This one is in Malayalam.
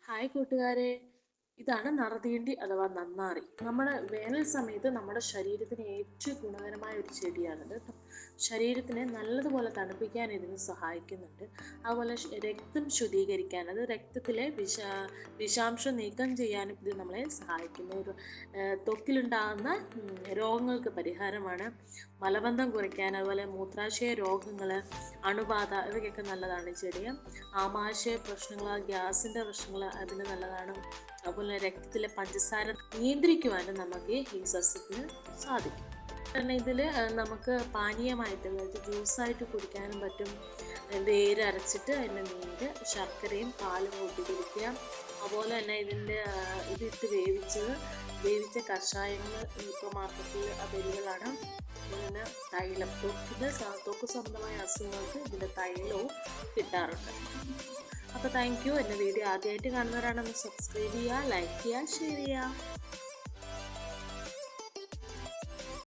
ഹായ് കൂട്ടുകാരെ, ഇതാണ് നറുതീണ്ടി അഥവാ നന്നാറി. നമ്മുടെ വേനൽ സമയത്ത് നമ്മുടെ ശരീരത്തിന് ഏറ്റവും ഗുണകരമായ ഒരു ചെടിയാണിത് കേട്ടോ. ശരീരത്തിനെ നല്ലതുപോലെ തണുപ്പിക്കാൻ ഇതിന് സഹായിക്കുന്നുണ്ട്. അതുപോലെ രക്തം ശുദ്ധീകരിക്കാൻ, അത് രക്തത്തിലെ വിഷാംശം നീക്കം ചെയ്യാനും ഇത് നമ്മളെ സഹായിക്കുന്നു. ഒരു ത്വക്കിലുണ്ടാകുന്ന രോഗങ്ങൾക്ക് പരിഹാരമാണ്. മലബന്ധം കുറയ്ക്കാൻ, അതുപോലെ മൂത്രാശയ രോഗങ്ങൾ, അണുബാധ ഇവയ്ക്കൊക്കെ നല്ലതാണ് ഈ ചെടി. ആമാശയ പ്രശ്നങ്ങൾ, ഗ്യാസിൻ്റെ പ്രശ്നങ്ങൾ അതിന് നല്ലതാണ്. അതുപോലെ രക്തത്തിലെ പഞ്ചസാര നിയന്ത്രിക്കുവാനും നമുക്ക് ഈ സസ്യത്തിന് സാധിക്കും. കാരണം ഇതിൽ നമുക്ക് പാനീയമായിട്ട്, അതായത് ജ്യൂസായിട്ട് കുടിക്കാനും പറ്റും. വേര് അരച്ചിട്ട് അതിൻ്റെ നീര് ശർക്കരയും പാലും കൂട്ടി കുടിക്കുക. അതുപോലെ തന്നെ ഇതിട്ട് വേവിച്ച കഷായങ്ങൾ ഇപ്പോൾ മാർക്കറ്റിൽ അവൈലബിളാണ്. പിന്നെ തൈലം, ത്വക്ക് സംബന്ധമായ അസുഖങ്ങൾക്ക് ഇതിൻ്റെ തൈലവും കിട്ടാറുണ്ട്. അപ്പോൾ താങ്ക് യു. എൻ്റെ വീഡിയോ ആദ്യമായിട്ട് കാണുന്നവരാണെന്ന് സബ്സ്ക്രൈബ് ചെയ്യുക, ലൈക്ക് ചെയ്യുക, ഷെയർ ചെയ്യുക.